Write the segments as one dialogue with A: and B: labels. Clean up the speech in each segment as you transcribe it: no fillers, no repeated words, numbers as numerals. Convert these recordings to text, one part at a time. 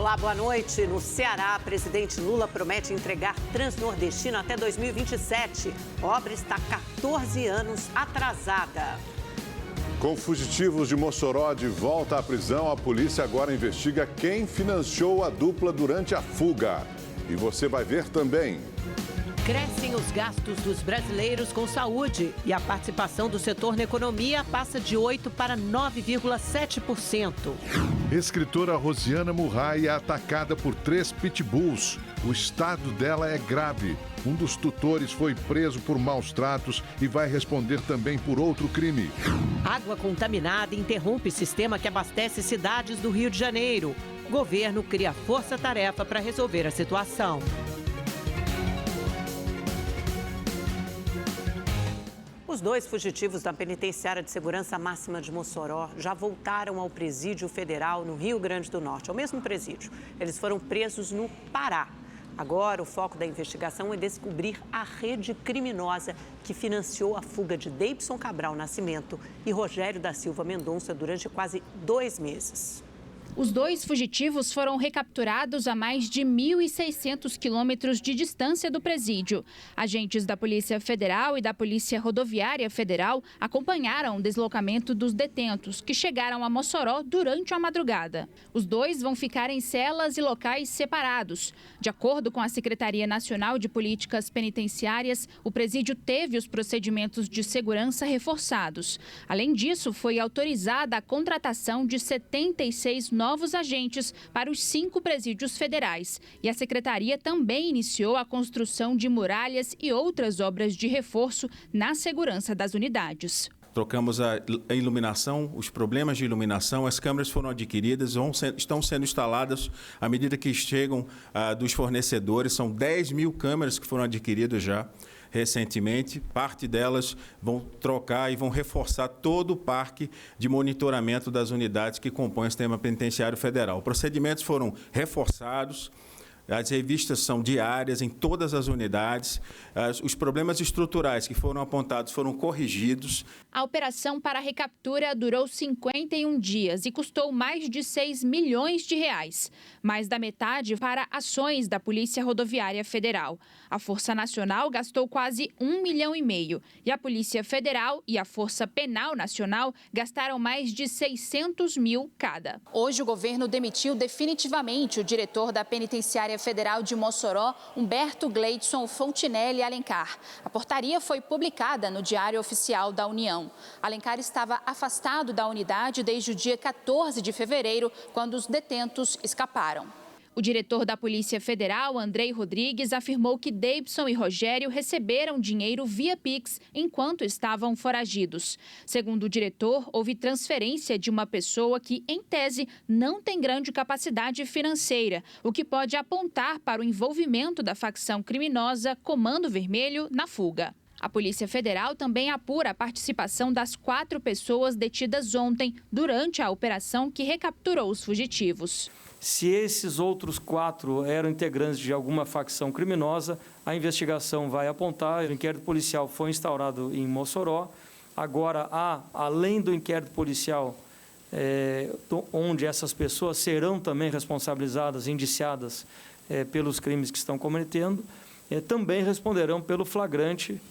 A: Olá, boa noite. No Ceará, presidente Lula promete entregar Transnordestino até 2027. A obra está 14 anos atrasada.
B: Com fugitivos de Mossoró de volta à prisão, a polícia agora investiga quem financiou a dupla durante a fuga. E você vai ver também.
A: Crescem os gastos dos brasileiros com saúde e a participação do setor na economia passa de 8% para 9,7%.
C: Escritora Rosiana Murray é atacada por 3 pitbulls. O estado dela é grave. Um dos tutores foi preso por maus tratos e vai responder também por outro crime.
A: Água contaminada interrompe sistema que abastece cidades do Rio de Janeiro. O governo cria força-tarefa para resolver a situação. Os 2 fugitivos da Penitenciária de Segurança Máxima de Mossoró já voltaram ao Presídio Federal no Rio Grande do Norte, ao mesmo presídio. Eles foram presos no Pará. Agora, o foco da investigação é descobrir a rede criminosa que financiou a fuga de Deibson Cabral Nascimento e Rogério da Silva Mendonça durante quase 2 meses.
D: Os 2 fugitivos foram recapturados a mais de 1.600 quilômetros de distância do presídio. Agentes da Polícia Federal e da Polícia Rodoviária Federal acompanharam o deslocamento dos detentos, que chegaram a Mossoró durante a madrugada. Os 2 vão ficar em celas e locais separados. De acordo com a Secretaria Nacional de Políticas Penitenciárias, o presídio teve os procedimentos de segurança reforçados. Além disso, foi autorizada a contratação de 76 novos agentes para os 5 presídios federais. E a Secretaria também iniciou a construção de muralhas e outras obras de reforço na segurança das unidades.
E: Trocamos a iluminação, os problemas de iluminação, as câmeras foram adquiridas, estão sendo instaladas à medida que chegam dos fornecedores. São 10 mil câmeras que foram adquiridas já recentemente. Parte delas vão trocar e vão reforçar todo o parque de monitoramento das unidades que compõem o sistema penitenciário federal. Procedimentos foram reforçados. As revistas são diárias em todas as unidades. Os problemas estruturais que foram apontados foram corrigidos.
D: A operação para a recaptura durou 51 dias e custou mais de 6 milhões de reais. Mais da metade para ações da Polícia Rodoviária Federal. A Força Nacional gastou quase 1,5 milhão e a Polícia Federal e a Força Penal Nacional gastaram mais de 600 mil cada. Hoje o governo demitiu definitivamente o diretor da Penitenciária Federal de Mossoró, Humberto Gleidson Fontinelli Alencar. A portaria foi publicada no Diário Oficial da União. Alencar estava afastado da unidade desde o dia 14 de fevereiro, quando os detentos escaparam. O diretor da Polícia Federal, Andrei Rodrigues, afirmou que Deibson e Rogério receberam dinheiro via Pix enquanto estavam foragidos. Segundo o diretor, houve transferência de uma pessoa que, em tese, não tem grande capacidade financeira, o que pode apontar para o envolvimento da facção criminosa Comando Vermelho na fuga. A Polícia Federal também apura a participação das 4 pessoas detidas ontem, durante a operação que recapturou os fugitivos.
F: Se esses outros 4 eram integrantes de alguma facção criminosa, a investigação vai apontar. O inquérito policial foi instaurado em Mossoró. Agora, além do inquérito policial, onde essas pessoas serão também responsabilizadas, indiciadas pelos crimes que estão cometendo, também responderão pelo flagrante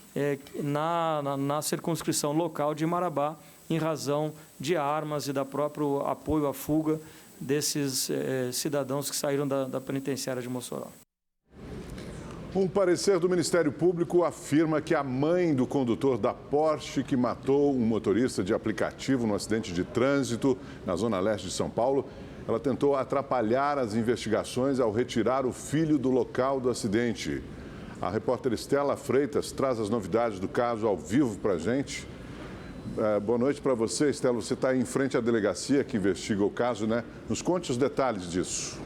F: na circunscrição local de Marabá, em razão de armas e da próprio apoio à fuga desses cidadãos que saíram da penitenciária de Mossoró.
B: Um parecer do Ministério Público afirma que a mãe do condutor da Porsche que matou um motorista de aplicativo no acidente de trânsito na zona leste de São Paulo, ela tentou atrapalhar as investigações ao retirar o filho do local do acidente. A repórter Estela Freitas traz as novidades do caso ao vivo para a gente. Boa noite para você, Estela. Você está em frente à delegacia que investiga o caso, né? Nos conte os detalhes disso.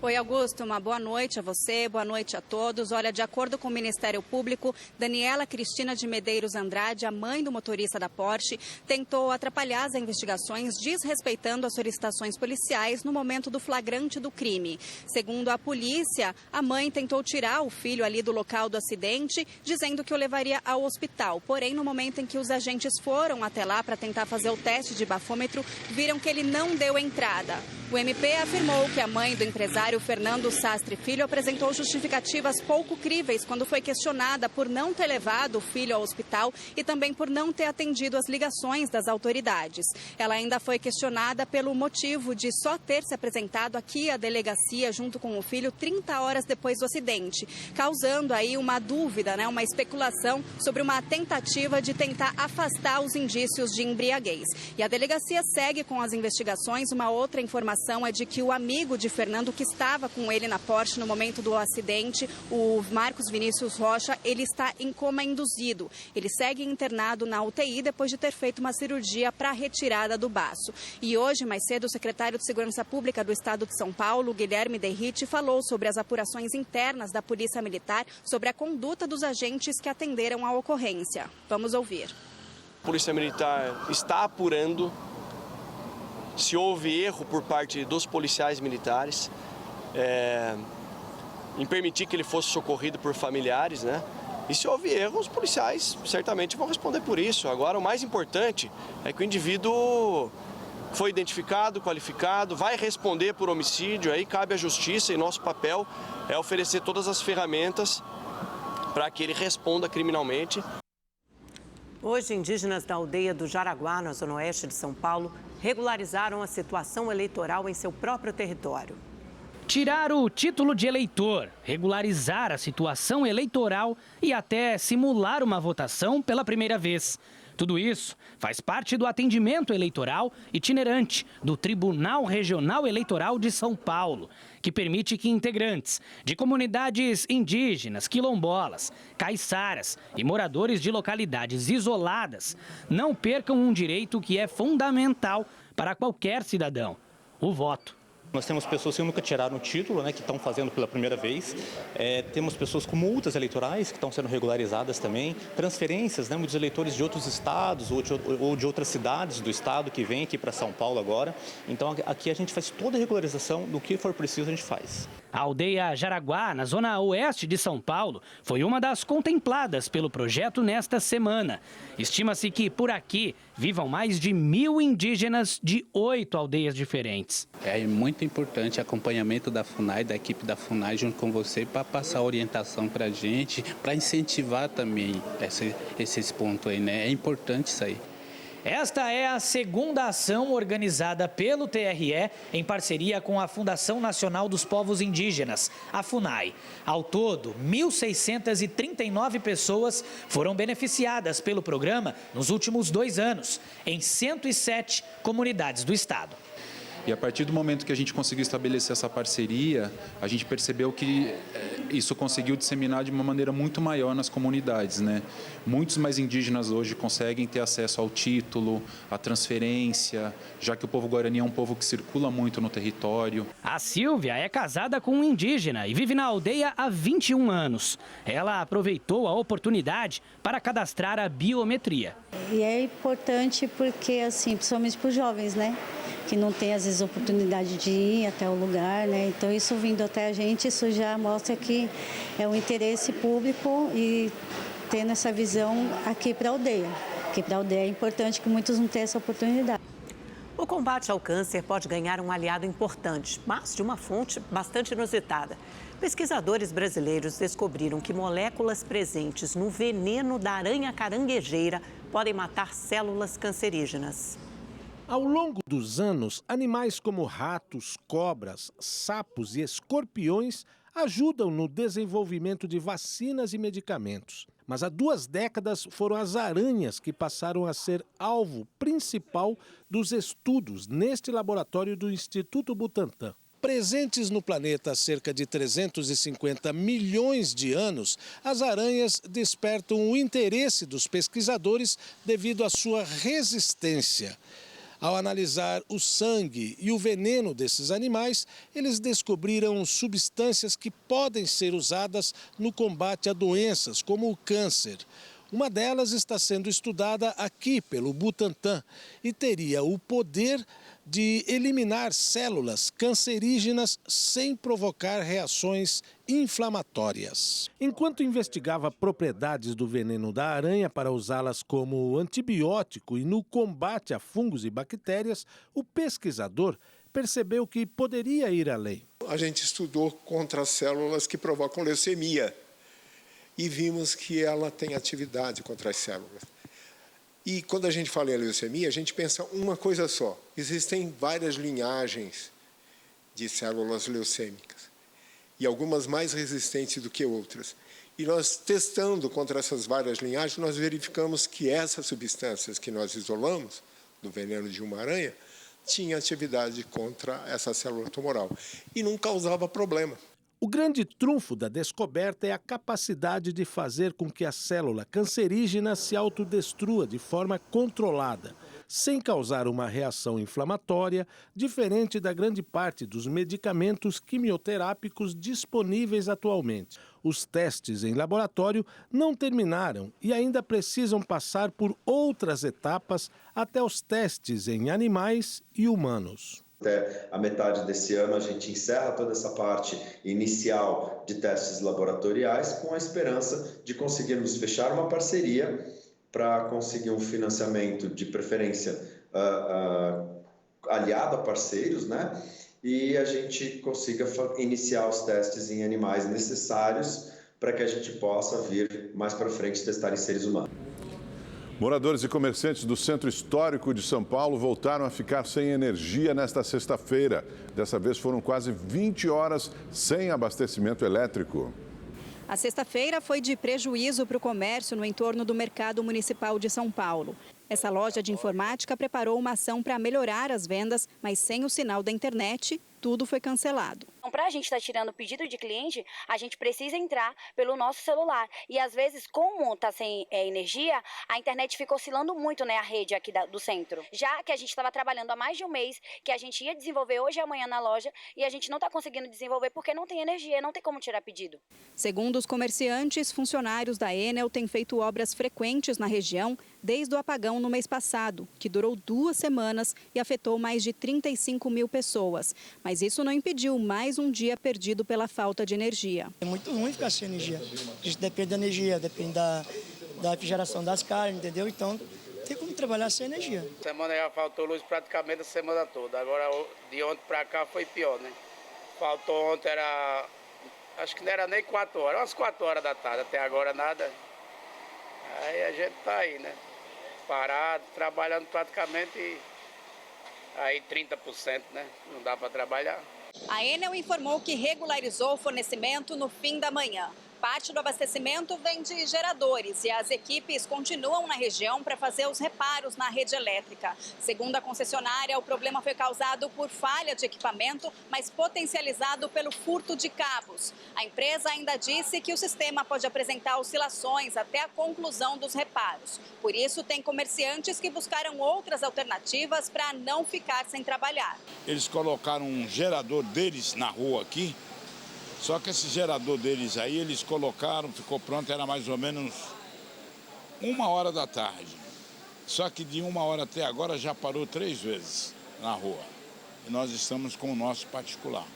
G: Oi, Augusto, uma boa noite a você, boa noite a todos. Olha, de acordo com o Ministério Público, Daniela Cristina de Medeiros Andrade, a mãe do motorista da Porsche, tentou atrapalhar as investigações, desrespeitando as solicitações policiais no momento do flagrante do crime. Segundo a polícia, a mãe tentou tirar o filho ali do local do acidente, dizendo que o levaria ao hospital. Porém, no momento em que os agentes foram até lá para tentar fazer o teste de bafômetro, viram que ele não deu entrada. O MP afirmou que a mãe do empresário Fernando Sastre Filho apresentou justificativas pouco críveis quando foi questionada por não ter levado o filho ao hospital e também por não ter atendido às ligações das autoridades. Ela ainda foi questionada pelo motivo de só ter se apresentado aqui à delegacia junto com o filho 30 horas depois do acidente, causando aí uma dúvida, uma especulação sobre uma tentativa de tentar afastar os indícios de embriaguez. E a delegacia segue com as investigações. Uma outra informação é de que o amigo de Fernando, que estava com ele na Porsche no momento do acidente, o Marcos Vinícius Rocha, ele está em coma induzido. Ele segue internado na UTI depois de ter feito uma cirurgia para a retirada do baço. E hoje, mais cedo, o secretário de Segurança Pública do Estado de São Paulo, Guilherme Derrite, falou sobre as apurações internas da Polícia Militar sobre a conduta dos agentes que atenderam à ocorrência. Vamos ouvir.
H: A Polícia Militar está apurando se houve erro por parte dos policiais militares em permitir que ele fosse socorrido por familiares, E se houve erro, os policiais certamente vão responder por isso. Agora, o mais importante é que o indivíduo foi identificado, qualificado, vai responder por homicídio, aí cabe à justiça e nosso papel é oferecer todas as ferramentas para que ele responda criminalmente.
A: Hoje, indígenas da aldeia do Jaraguá, na zona oeste de São Paulo, regularizaram a situação eleitoral em seu próprio território.
I: Tirar o título de eleitor, regularizar a situação eleitoral e até simular uma votação pela primeira vez. Tudo isso faz parte do atendimento eleitoral itinerante do Tribunal Regional Eleitoral de São Paulo, que permite que integrantes de comunidades indígenas, quilombolas, caiçaras e moradores de localidades isoladas não percam um direito que é fundamental para qualquer cidadão: o voto.
J: Nós temos pessoas que nunca tiraram o título, que estão fazendo pela primeira vez. Temos pessoas com multas eleitorais que estão sendo regularizadas também. Transferências, muitos eleitores de outros estados ou de outras cidades do estado que vêm aqui para São Paulo agora. Então aqui a gente faz toda a regularização do que for preciso, a gente faz.
I: A aldeia Jaraguá, na zona oeste de São Paulo, foi uma das contempladas pelo projeto nesta semana. Estima-se que por aqui vivam mais de 1.000 indígenas de 8 aldeias diferentes.
K: É muito importante o acompanhamento da FUNAI, da equipe da FUNAI junto com você, para passar orientação para a gente, para incentivar também esses pontos aí, É importante isso aí.
I: Esta é a segunda ação organizada pelo TRE em parceria com a Fundação Nacional dos Povos Indígenas, a FUNAI. Ao todo, 1.639 pessoas foram beneficiadas pelo programa nos últimos 2 anos, em 107 comunidades do estado.
L: E a partir do momento que a gente conseguiu estabelecer essa parceria, a gente percebeu que isso conseguiu disseminar de uma maneira muito maior nas comunidades, Muitos mais indígenas hoje conseguem ter acesso ao título, à transferência, já que o povo guarani é um povo que circula muito no território.
I: A Silvia é casada com um indígena e vive na aldeia há 21 anos. Ela aproveitou a oportunidade para cadastrar a biometria.
M: E é importante porque, principalmente para os jovens, que não tem, às vezes, oportunidade de ir até o lugar, Então, isso vindo até a gente, isso já mostra que é um interesse público e tendo essa visão aqui para a aldeia. Aqui para a aldeia é importante que muitos não tenham essa oportunidade.
A: O combate ao câncer pode ganhar um aliado importante, mas de uma fonte bastante inusitada. Pesquisadores brasileiros descobriram que moléculas presentes no veneno da aranha caranguejeira podem matar células cancerígenas.
N: Ao longo dos anos, animais como ratos, cobras, sapos e escorpiões ajudam no desenvolvimento de vacinas e medicamentos. Mas há 2 décadas foram as aranhas que passaram a ser alvo principal dos estudos neste laboratório do Instituto Butantan. Presentes no planeta há cerca de 350 milhões de anos, as aranhas despertam o interesse dos pesquisadores devido à sua resistência. Ao analisar o sangue e o veneno desses animais, eles descobriram substâncias que podem ser usadas no combate a doenças, como o câncer. Uma delas está sendo estudada aqui pelo Butantan e teria o poder de eliminar células cancerígenas sem provocar reações inflamatórias. Enquanto investigava propriedades do veneno da aranha para usá-las como antibiótico e no combate a fungos e bactérias, o pesquisador percebeu que poderia ir além.
O: A gente estudou contra as células que provocam leucemia e vimos que ela tem atividade contra as células. E quando a gente fala em leucemia, a gente pensa uma coisa só. Existem várias linhagens de células leucêmicas, e algumas mais resistentes do que outras. E nós, testando contra essas várias linhagens, nós verificamos que essas substâncias que nós isolamos, do veneno de uma aranha, tinha atividade contra essa célula tumoral e não causava problema.
N: O grande trunfo da descoberta é a capacidade de fazer com que a célula cancerígena se autodestrua de forma controlada, sem causar uma reação inflamatória, diferente da grande parte dos medicamentos quimioterápicos disponíveis atualmente. Os testes em laboratório não terminaram e ainda precisam passar por outras etapas até os testes em animais e humanos.
P: Até a metade desse ano a gente encerra toda essa parte inicial de testes laboratoriais com a esperança de conseguirmos fechar uma parceria para conseguir um financiamento de preferência aliado a parceiros, né? E a gente consiga iniciar os testes em animais necessários para que a gente possa vir mais para frente testar em seres humanos.
B: Moradores e comerciantes do Centro Histórico de São Paulo voltaram a ficar sem energia nesta sexta-feira. Dessa vez foram quase 20 horas sem abastecimento elétrico.
G: A sexta-feira foi de prejuízo para o comércio no entorno do Mercado Municipal de São Paulo. Essa loja de informática preparou uma ação para melhorar as vendas, mas sem o sinal da internet, tudo foi cancelado.
Q: Então, para a gente estar tirando o pedido de cliente, a gente precisa entrar pelo nosso celular. E às vezes, como está sem energia, a internet fica oscilando muito, né, a rede aqui do centro. Já que a gente estava trabalhando há mais de um mês, que a gente ia desenvolver hoje e amanhã na loja, e a gente não está conseguindo desenvolver porque não tem energia, não tem como tirar pedido.
G: Segundo os comerciantes, funcionários da Enel têm feito obras frequentes na região desde o apagão no mês passado, que durou 2 semanas e afetou mais de 35 mil pessoas. Mas isso não impediu mais um dia perdido pela falta de energia.
R: É muito ruim ficar sem energia. A gente depende da energia, depende da refrigeração das carnes, entendeu? Então, tem como trabalhar sem energia.
S: Semana já faltou luz praticamente a semana toda. Agora, de ontem para cá foi pior, né? Faltou ontem, acho que não era nem 4 horas, umas 4 horas da tarde, até agora nada. Aí a gente tá aí, né? Parado, trabalhando praticamente aí 30%, né? Não dá para trabalhar.
G: A Enel informou que regularizou o fornecimento no fim da manhã. Parte do abastecimento vem de geradores e as equipes continuam na região para fazer os reparos na rede elétrica. Segundo a concessionária, o problema foi causado por falha de equipamento, mas potencializado pelo furto de cabos. A empresa ainda disse que o sistema pode apresentar oscilações até a conclusão dos reparos. Por isso, tem comerciantes que buscaram outras alternativas para não ficar sem trabalhar.
T: Eles colocaram um gerador deles na rua aqui. Só que esse gerador deles aí, eles colocaram, ficou pronto, era mais ou menos 1h da tarde. Só que de 1h até agora já parou 3 vezes na rua. E nós estamos com o nosso particular.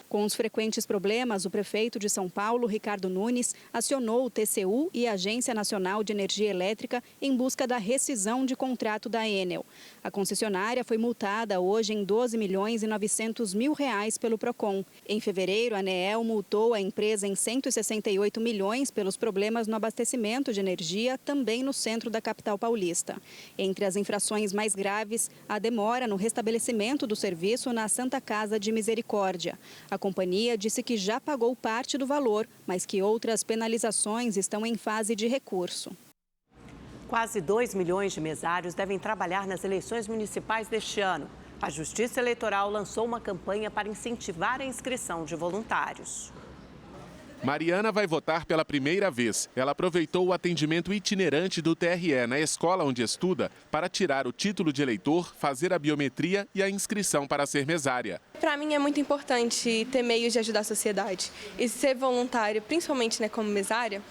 G: Com os frequentes problemas, o prefeito de São Paulo, Ricardo Nunes, acionou o TCU e a Agência Nacional de Energia Elétrica em busca da rescisão de contrato da Enel. A concessionária foi multada hoje em R$12.900.000 pelo Procon. Em fevereiro, a ANEEL multou a empresa em R$168 milhões pelos problemas no abastecimento de energia, também no centro da capital paulista. Entre as infrações mais graves, a demora no restabelecimento do serviço na Santa Casa de Misericórdia. A companhia disse que já pagou parte do valor, mas que outras penalizações estão em fase de recurso.
A: Quase 2 milhões de mesários devem trabalhar nas eleições municipais deste ano. A Justiça Eleitoral lançou uma campanha para incentivar a inscrição de voluntários.
U: Mariana vai votar pela primeira vez. Ela aproveitou o atendimento itinerante do TRE na escola onde estuda para tirar o título de eleitor, fazer a biometria e a inscrição para ser mesária.
V: Para mim é muito importante ter meios de ajudar a sociedade. E ser voluntário, principalmente como mesária,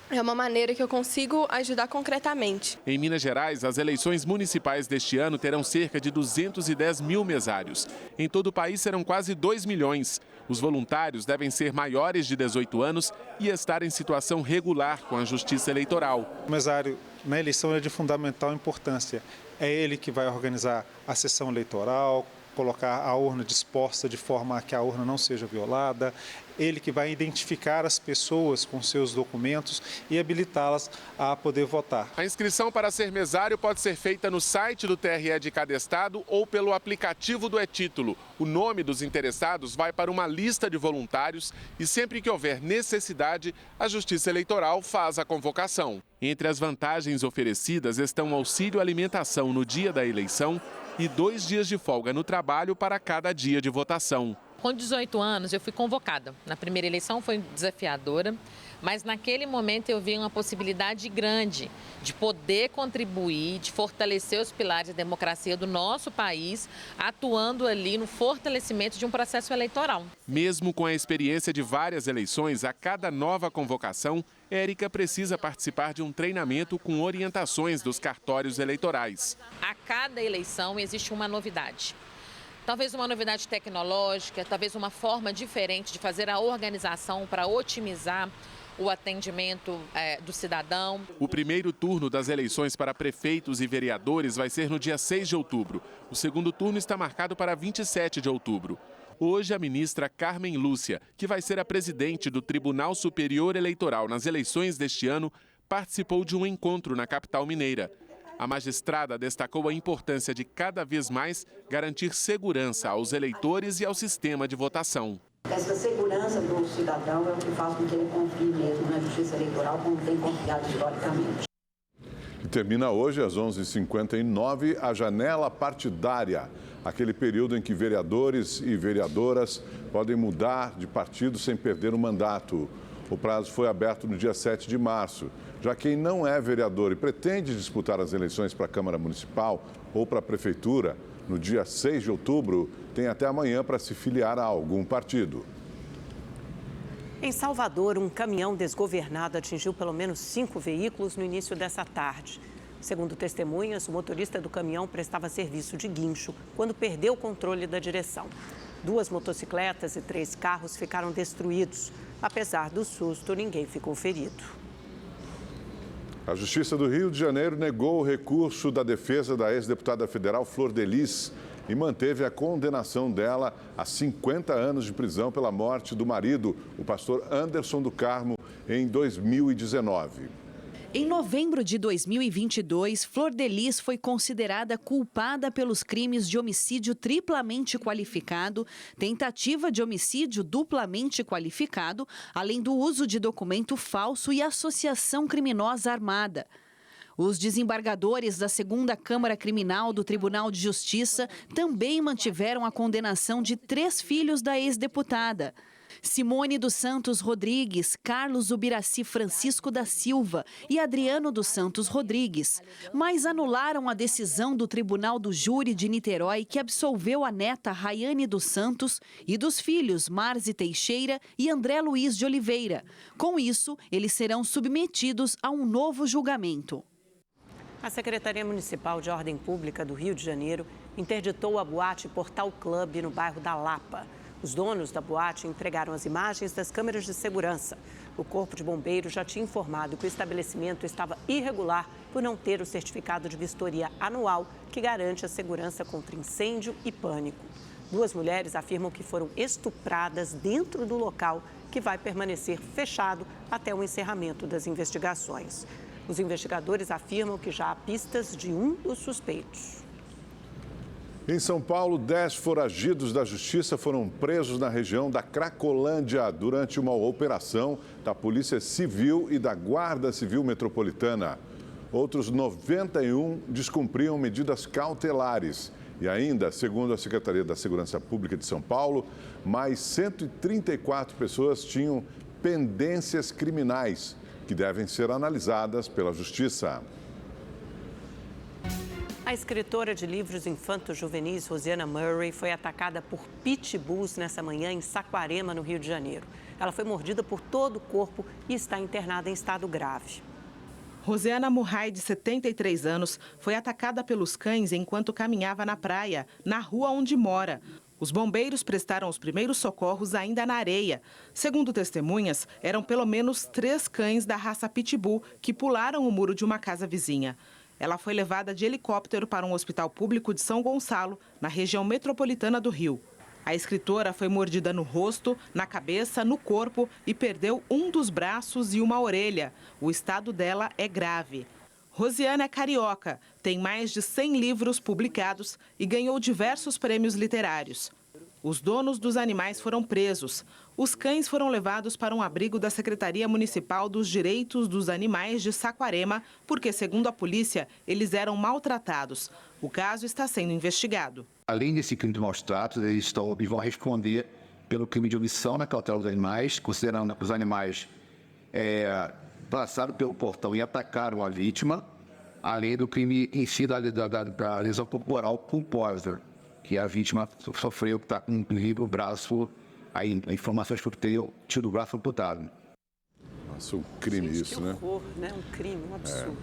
V: é uma maneira que eu consigo ajudar concretamente.
U: Em Minas Gerais, as eleições municipais deste ano terão cerca de 210 mil mesários. Em todo o país serão quase 2 milhões. Os voluntários devem ser maiores de 18 anos e estar em situação regular com a Justiça Eleitoral.
W: O mesário na eleição é de fundamental importância. É ele que vai organizar a sessão eleitoral, colocar a urna disposta de forma a que a urna não seja violada, ele que vai identificar as pessoas com seus documentos e habilitá-las a poder votar.
U: A inscrição para ser mesário pode ser feita no site do TRE de cada estado ou pelo aplicativo do e-Título. O nome dos interessados vai para uma lista de voluntários e sempre que houver necessidade, a Justiça Eleitoral faz a convocação. Entre as vantagens oferecidas estão auxílio alimentação no dia da eleição e 2 dias de folga no trabalho para cada dia de votação.
X: Com 18 anos, eu fui convocada. Na primeira eleição foi desafiadora, mas naquele momento eu vi uma possibilidade grande de poder contribuir, de fortalecer os pilares da democracia do nosso país, atuando ali no fortalecimento de um processo eleitoral.
U: Mesmo com a experiência de várias eleições, a cada nova convocação, Érica precisa participar de um treinamento com orientações dos cartórios eleitorais.
X: A cada eleição existe uma novidade. Talvez uma novidade tecnológica, talvez uma forma diferente de fazer a organização para otimizar o atendimento do cidadão.
U: O primeiro turno das eleições para prefeitos e vereadores vai ser no dia 6 de outubro. O segundo turno está marcado para 27 de outubro. Hoje, a ministra Carmen Lúcia, que vai ser a presidente do Tribunal Superior Eleitoral nas eleições deste ano, participou de um encontro na capital mineira. A magistrada destacou a importância de cada vez mais garantir segurança aos eleitores e ao sistema de votação.
Y: Essa segurança do cidadão é o que faz com que ele confie mesmo na Justiça Eleitoral, como tem confiado historicamente.
B: E termina hoje, às 11h59, a janela partidária, aquele período em que vereadores e vereadoras podem mudar de partido sem perder o mandato. O prazo foi aberto no dia 7 de março. Já quem não é vereador e pretende disputar as eleições para a Câmara Municipal ou para a Prefeitura, no dia 6 de outubro, tem até amanhã para se filiar a algum partido.
A: Em Salvador, um caminhão desgovernado atingiu pelo menos 5 veículos no início dessa tarde. Segundo testemunhas, o motorista do caminhão prestava serviço de guincho quando perdeu o controle da direção. 2 motocicletas e 3 carros ficaram destruídos. Apesar do susto, ninguém ficou ferido.
B: A Justiça do Rio de Janeiro negou o recurso da defesa da ex-deputada federal Flor de Lis e manteve a condenação dela a 50 anos de prisão pela morte do marido, o pastor Anderson do Carmo, em 2019.
Z: Em novembro de 2022, Flor de Lis foi considerada culpada pelos crimes de homicídio triplamente qualificado, tentativa de homicídio duplamente qualificado, além do uso de documento falso e associação criminosa armada. Os desembargadores da 2ª Câmara Criminal do Tribunal de Justiça também mantiveram a condenação de 3 filhos da ex-deputada. Simone dos Santos Rodrigues, Carlos Ubiraci Francisco da Silva e Adriano dos Santos Rodrigues, mas anularam a decisão do Tribunal do Júri de Niterói que absolveu a neta Rayane dos Santos e dos filhos Marzi Teixeira e André Luiz de Oliveira. Com isso, eles serão submetidos a um novo julgamento.
A: A Secretaria Municipal de Ordem Pública do Rio de Janeiro interditou a boate Portal Club no bairro da Lapa. Os donos da boate entregaram as imagens das câmeras de segurança. O Corpo de Bombeiros já tinha informado que o estabelecimento estava irregular por não ter o certificado de vistoria anual que garante a segurança contra incêndio e pânico. 2 mulheres afirmam que foram estupradas dentro do local, que vai permanecer fechado até o encerramento das investigações. Os investigadores afirmam que já há pistas de um dos suspeitos.
B: Em São Paulo, 10 foragidos da Justiça foram presos na região da Cracolândia durante uma operação da Polícia Civil e da Guarda Civil Metropolitana. Outros 91 descumpriam medidas cautelares. E ainda, segundo a Secretaria da Segurança Pública de São Paulo, mais 134 pessoas tinham pendências criminais que devem ser analisadas pela Justiça.
A: A escritora de livros infanto-juvenis Rosiana Murray foi atacada por pitbulls nessa manhã em Saquarema, no Rio de Janeiro. Ela foi mordida por todo o corpo e está internada em estado grave.
C: Rosiana Murray, de 73 anos, foi atacada pelos cães enquanto caminhava na praia, na rua onde mora. Os bombeiros prestaram os primeiros socorros ainda na areia. Segundo testemunhas, eram pelo menos 3 cães da raça pitbull que pularam o muro de uma casa vizinha. Ela foi levada de helicóptero para um hospital público de São Gonçalo, na região metropolitana do Rio. A escritora foi mordida no rosto, na cabeça, no corpo e perdeu um dos braços e uma orelha. O estado dela é grave. Rosiana é carioca, tem mais de 100 livros publicados e ganhou diversos prêmios literários. Os donos dos animais foram presos. Os cães foram levados para um abrigo da Secretaria Municipal dos Direitos dos Animais de Saquarema, porque, segundo a polícia, eles eram maltratados. O caso está sendo investigado.
D: Além desse crime de maus tratos, eles vão responder pelo crime de omissão na cautela dos animais, considerando que os animais passaram pelo portão e atacaram a vítima, além do crime em si da lesão corporal culposa, que a vítima sofreu, que está com o braço, aí, informações que eu tenho, tido o braço amputado.
B: Nossa, um crime isso,
A: que horror, né? Um crime, um absurdo.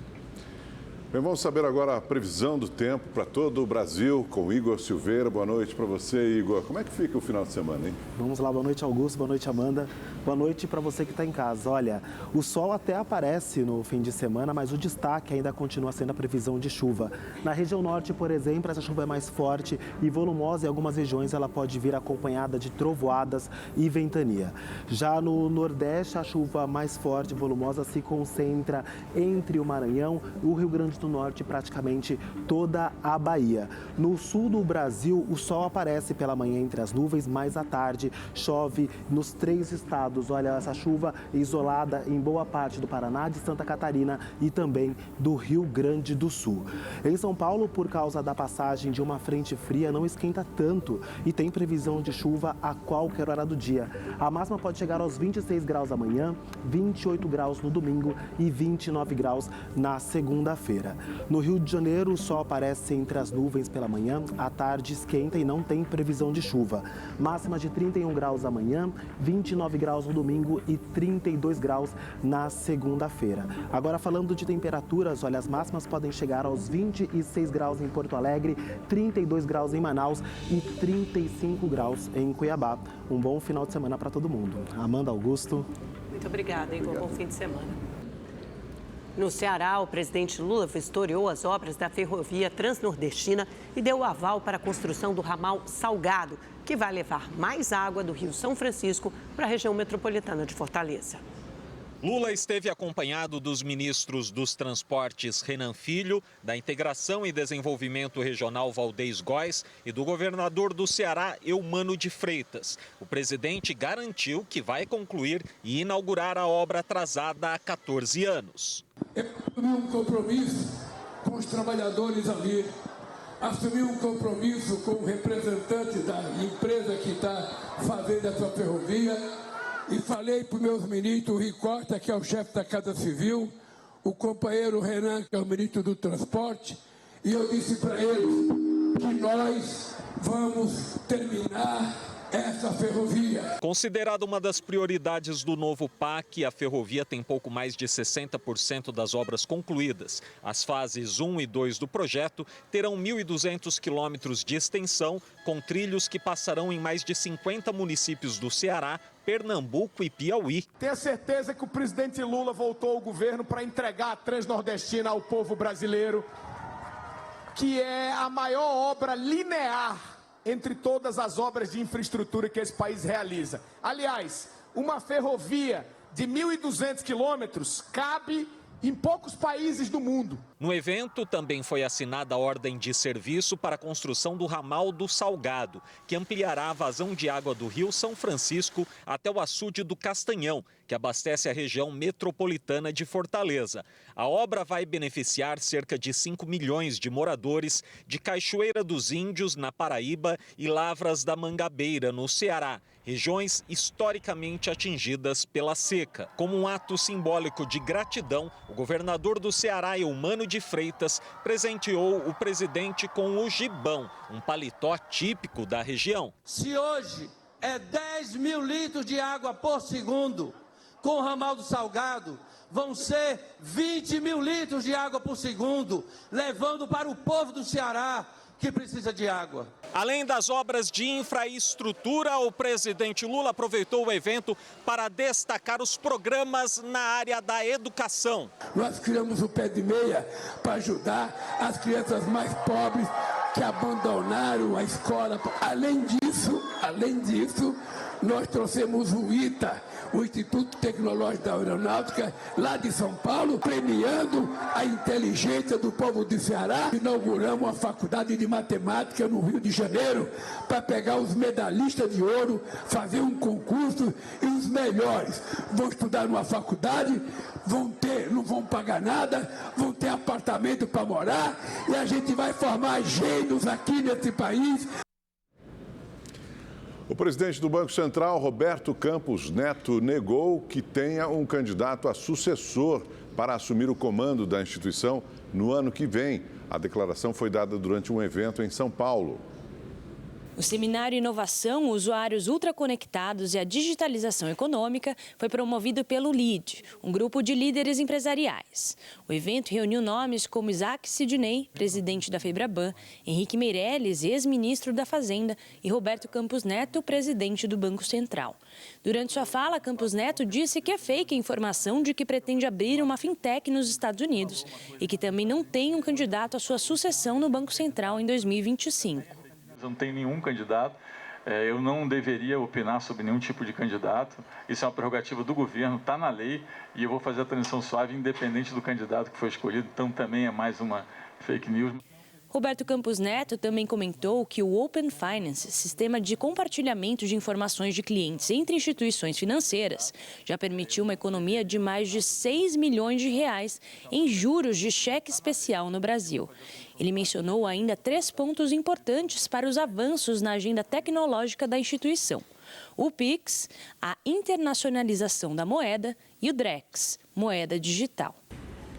B: Bem, vamos saber agora a previsão do tempo para todo o Brasil com Igor Silveira. Boa noite para você, Igor. Como é que fica o final de semana, hein?
E: Vamos lá, boa noite, Augusto, boa noite, Amanda. Boa noite para você que está em casa. Olha, o sol até aparece no fim de semana, mas o destaque ainda continua sendo a previsão de chuva. Na região norte, por exemplo, essa chuva é mais forte e volumosa. Em algumas regiões ela pode vir acompanhada de trovoadas e ventania. Já no nordeste, a chuva mais forte e volumosa se concentra entre o Maranhão e o Rio Grande do Norte, praticamente toda a Bahia. No sul do Brasil, o sol aparece pela manhã entre as nuvens, mas à tarde chove nos 3 estados. Olha, essa chuva isolada em boa parte do Paraná, de Santa Catarina e também do Rio Grande do Sul. Em São Paulo, por causa da passagem de uma frente fria, não esquenta tanto e tem previsão de chuva a qualquer hora do dia. A máxima pode chegar aos 26 graus amanhã, 28 graus no domingo e 29 graus na segunda-feira. No Rio de Janeiro, o sol aparece entre as nuvens pela manhã, à tarde esquenta e não tem previsão de chuva. Máxima de 31 graus amanhã, 29 graus no domingo e 32 graus na segunda-feira. Agora, falando de temperaturas, olha, as máximas podem chegar aos 26 graus em Porto Alegre, 32 graus em Manaus e 35 graus em Cuiabá. Um bom final de semana para todo mundo. Amanda, Augusto.
A: Muito obrigada, Igor. Bom fim de semana. No Ceará, o presidente Lula vistoriou as obras da ferrovia transnordestina e deu o aval para a construção do ramal Salgado, que vai levar mais água do Rio São Francisco para a região metropolitana de Fortaleza.
F: Lula esteve acompanhado dos ministros dos Transportes Renan Filho, da Integração e Desenvolvimento Regional Valdez Góes e do governador do Ceará, Eumano de Freitas. O presidente garantiu que vai concluir e inaugurar a obra atrasada há 14 anos.
H: Eu assumi um compromisso com os trabalhadores ali, assumi um compromisso com o representante da empresa que está fazendo essa ferrovia. E falei para os meus ministros, o Ricotta, que é o chefe da Casa Civil, o companheiro Renan, que é o ministro do Transporte, e eu disse para eles que nós vamos terminar essa ferrovia.
F: Considerada uma das prioridades do novo PAC, a ferrovia tem pouco mais de 60% das obras concluídas. As fases 1 e 2 do projeto terão 1.200 quilômetros de extensão, com trilhos que passarão em mais de 50 municípios do Ceará, Pernambuco e Piauí.
J: Tenho certeza que o presidente Lula voltou ao governo para entregar a Transnordestina ao povo brasileiro, que é a maior obra linear entre todas as obras de infraestrutura que esse país realiza. Aliás, uma ferrovia de 1.200 quilômetros cabe em poucos países do mundo.
F: No evento, também foi assinada a ordem de serviço para a construção do ramal do Salgado, que ampliará a vazão de água do Rio São Francisco até o açude do Castanhão, que abastece a região metropolitana de Fortaleza. A obra vai beneficiar cerca de 5 milhões de moradores de Cachoeira dos Índios, na Paraíba, e Lavras da Mangabeira, no Ceará, regiões historicamente atingidas pela seca. Como um ato simbólico de gratidão, o governador do Ceará, Eumano de Freitas, presenteou o presidente com o gibão, um paletó típico da região.
I: Se hoje é 10 mil litros de água por segundo, com o ramal do Salgado, vão ser 20 mil litros de água por segundo, levando para o povo do Ceará que precisa de água.
F: Além das obras de infraestrutura, o presidente Lula aproveitou o evento para destacar os programas na área da educação.
H: Nós criamos o Pé de Meia para ajudar as crianças mais pobres que abandonaram a escola. Além disso, nós trouxemos o ITA, o Instituto Tecnológico da Aeronáutica, lá de São Paulo, premiando a inteligência do povo do Ceará. Inauguramos uma faculdade de matemática no Rio de Janeiro para pegar os medalhistas de ouro, fazer um concurso e os melhores vão estudar numa faculdade, não vão pagar nada, vão ter apartamento para morar e a gente vai formar gênios aqui nesse país.
B: O presidente do Banco Central, Roberto Campos Neto, negou que tenha um candidato a sucessor para assumir o comando da instituição no ano que vem. A declaração foi dada durante um evento em São Paulo.
K: O seminário Inovação, Usuários Ultraconectados e a Digitalização Econômica foi promovido pelo LEAD, um grupo de líderes empresariais. O evento reuniu nomes como Isaac Sidney, presidente da Febraban, Henrique Meirelles, ex-ministro da Fazenda, e Roberto Campos Neto, presidente do Banco Central. Durante sua fala, Campos Neto disse que é fake a informação de que pretende abrir uma fintech nos Estados Unidos e que também não tem um candidato à sua sucessão no Banco Central em 2025.
L: Não tem nenhum candidato, eu não deveria opinar sobre nenhum tipo de candidato. Isso é uma prerrogativa do governo, está na lei e eu vou fazer a transição suave independente do candidato que foi escolhido, então também é mais uma fake news.
K: Roberto Campos Neto também comentou que o Open Finance, sistema de compartilhamento de informações de clientes entre instituições financeiras, já permitiu uma economia de mais de 6 milhões de reais em juros de cheque especial no Brasil. Ele mencionou ainda 3 pontos importantes para os avanços na agenda tecnológica da instituição: o PIX, a internacionalização da moeda e o DREX, moeda digital.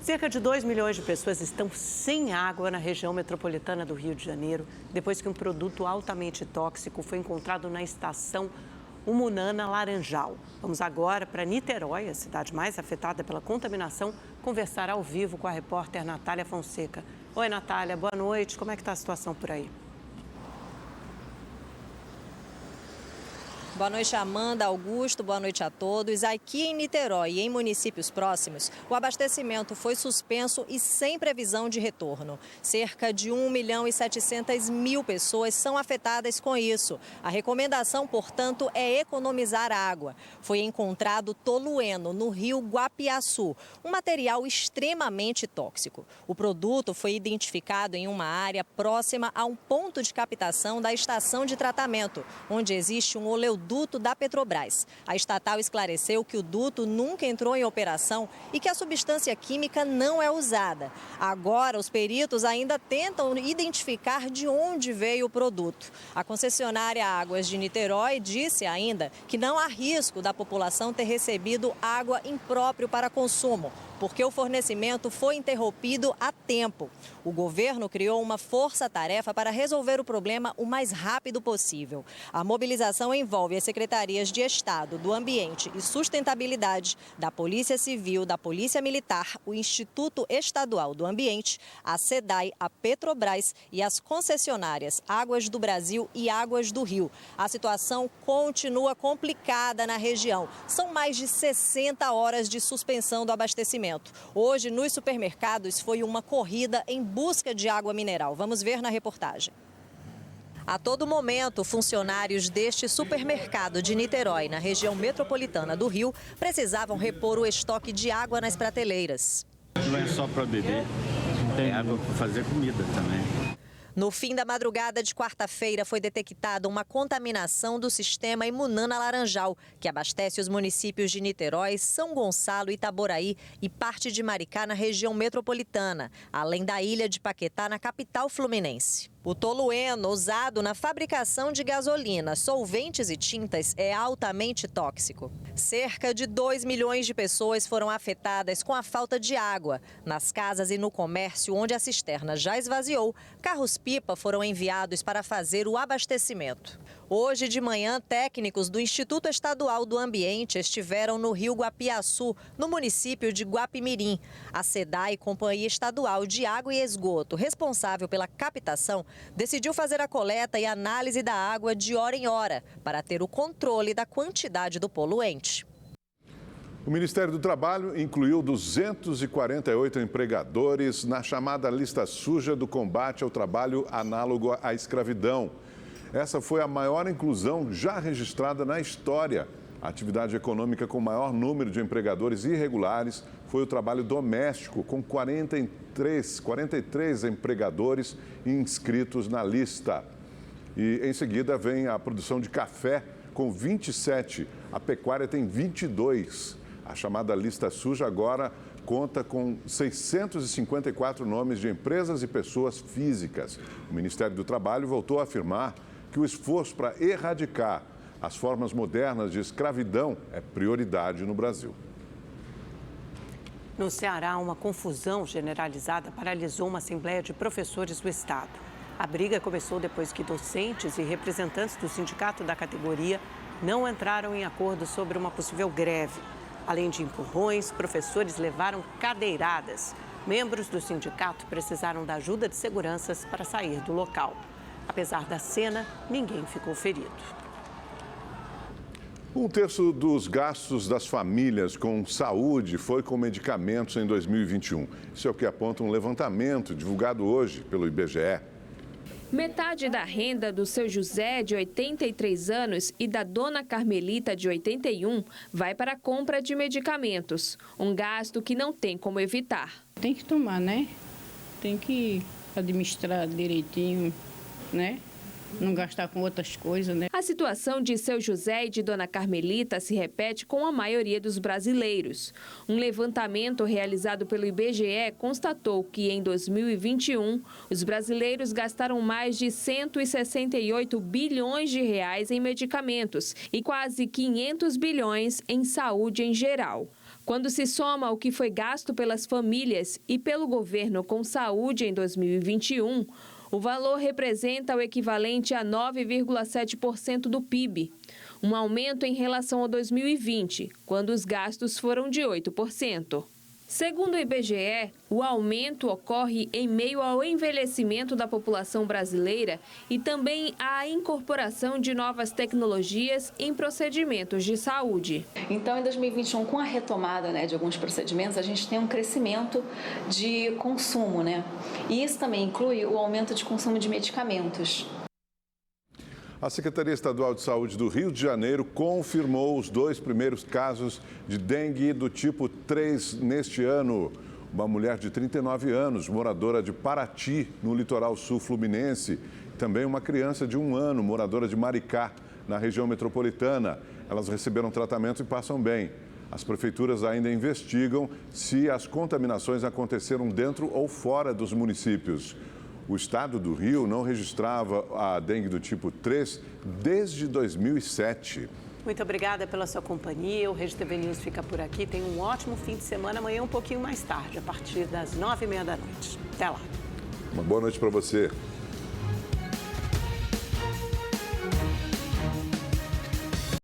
A: Cerca de 2 milhões de pessoas estão sem água na região metropolitana do Rio de Janeiro, depois que um produto altamente tóxico foi encontrado na estação Umunana Laranjal. Vamos agora para Niterói, a cidade mais afetada pela contaminação, conversar ao vivo com a repórter Natália Fonseca. Oi, Natália, boa noite. Como é que está a situação por aí?
M: Boa noite, Amanda, Augusto, boa noite a todos. Aqui em Niterói e em municípios próximos, o abastecimento foi suspenso e sem previsão de retorno. Cerca de 1.700.000 pessoas são afetadas com isso. A recomendação, portanto, é economizar água. Foi encontrado tolueno no rio Guapiaçu, um material extremamente tóxico. O produto foi identificado em uma área próxima a um ponto de captação da estação de tratamento, onde existe um oleoduto da Petrobras. A estatal esclareceu que o duto nunca entrou em operação e que a substância química não é usada. Agora, os peritos ainda tentam identificar de onde veio o produto. A concessionária Águas de Niterói disse ainda que não há risco da população ter recebido água imprópria para consumo, porque o fornecimento foi interrompido a tempo. O governo criou uma força-tarefa para resolver o problema o mais rápido possível. A mobilização envolve as secretarias de Estado, do Ambiente e Sustentabilidade, da Polícia Civil, da Polícia Militar, o Instituto Estadual do Ambiente, a SEDAI, a Petrobras e as concessionárias Águas do Brasil e Águas do Rio. A situação continua complicada na região. São mais de 60 horas de suspensão do abastecimento. Hoje, nos supermercados, foi uma corrida em busca de água mineral. Vamos ver na reportagem. A todo momento, funcionários deste supermercado de Niterói, na região metropolitana do Rio, precisavam repor o estoque de água nas prateleiras.
N: Não é só para beber, tem água para fazer comida também.
M: No fim da madrugada de quarta-feira, foi detectada uma contaminação do sistema Imunana Laranjal, que abastece os municípios de Niterói, São Gonçalo, Itaboraí e parte de Maricá, na região metropolitana, além da ilha de Paquetá, na capital fluminense. O tolueno, usado na fabricação de gasolina, solventes e tintas, é altamente tóxico. Cerca de 2 milhões de pessoas foram afetadas com a falta de água. Nas casas e no comércio, onde a cisterna já esvaziou, carros-pipa foram enviados para fazer o abastecimento. Hoje de manhã, técnicos do Instituto Estadual do Ambiente estiveram no Rio Guapiaçu, no município de Guapimirim. A SEDAI, Companhia Estadual de Água e Esgoto, responsável pela captação, decidiu fazer a coleta e análise da água de hora em hora, para ter o controle da quantidade do poluente.
B: O Ministério do Trabalho incluiu 248 empregadores na chamada lista suja do combate ao trabalho análogo à escravidão. Essa foi a maior inclusão já registrada na história. A atividade econômica com maior número de empregadores irregulares foi o trabalho doméstico, com 43 empregadores inscritos na lista. E em seguida vem a produção de café, com 27. A pecuária tem 22. A chamada lista suja agora conta com 654 nomes de empresas e pessoas físicas. O Ministério do Trabalho voltou a afirmar que o esforço para erradicar as formas modernas de escravidão é prioridade no Brasil.
A: No Ceará, uma confusão generalizada paralisou uma assembleia de professores do estado. A briga começou depois que docentes e representantes do sindicato da categoria não entraram em acordo sobre uma possível greve. Além de empurrões, professores levaram cadeiradas. Membros do sindicato precisaram da ajuda de seguranças para sair do local. Apesar da cena, ninguém ficou ferido.
B: 1/3 dos gastos das famílias com saúde foi com medicamentos em 2021. Isso é o que aponta um levantamento divulgado hoje pelo IBGE.
O: Metade da renda do seu José, de 83 anos, e da dona Carmelita, de 81, vai para a compra de medicamentos. Um gasto que não tem como evitar.
P: Tem que tomar, né? Tem que administrar direitinho, né? Não gastar com outras coisas, né?
O: A situação de seu José e de dona Carmelita se repete com a maioria dos brasileiros. Um levantamento realizado pelo IBGE constatou que em 2021 os brasileiros gastaram mais de 168 bilhões de reais em medicamentos e quase 500 bilhões em saúde em geral. Quando se soma o que foi gasto pelas famílias e pelo governo com saúde em 2021, o valor representa o equivalente a 9,7% do PIB, um aumento em relação a 2020, quando os gastos foram de 8%. Segundo o IBGE, o aumento ocorre em meio ao envelhecimento da população brasileira e também à incorporação de novas tecnologias em procedimentos de saúde.
Q: Então, em 2021, com a retomada de alguns procedimentos, a gente tem um crescimento de consumo, E isso também inclui o aumento de consumo de medicamentos.
B: A Secretaria Estadual de Saúde do Rio de Janeiro confirmou os 2 primeiros casos de dengue do tipo 3 neste ano. Uma mulher de 39 anos, moradora de Paraty, no litoral sul fluminense. Também uma criança de 1 ano, moradora de Maricá, na região metropolitana. Elas receberam tratamento e passam bem. As prefeituras ainda investigam se as contaminações aconteceram dentro ou fora dos municípios. O estado do Rio não registrava a dengue do tipo 3 desde 2007.
A: Muito obrigada pela sua companhia. O Rede TV News fica por aqui. Tenha um ótimo fim de semana. Amanhã um pouquinho mais tarde, a partir das 9h30 da noite. Até lá.
B: Uma boa noite para você.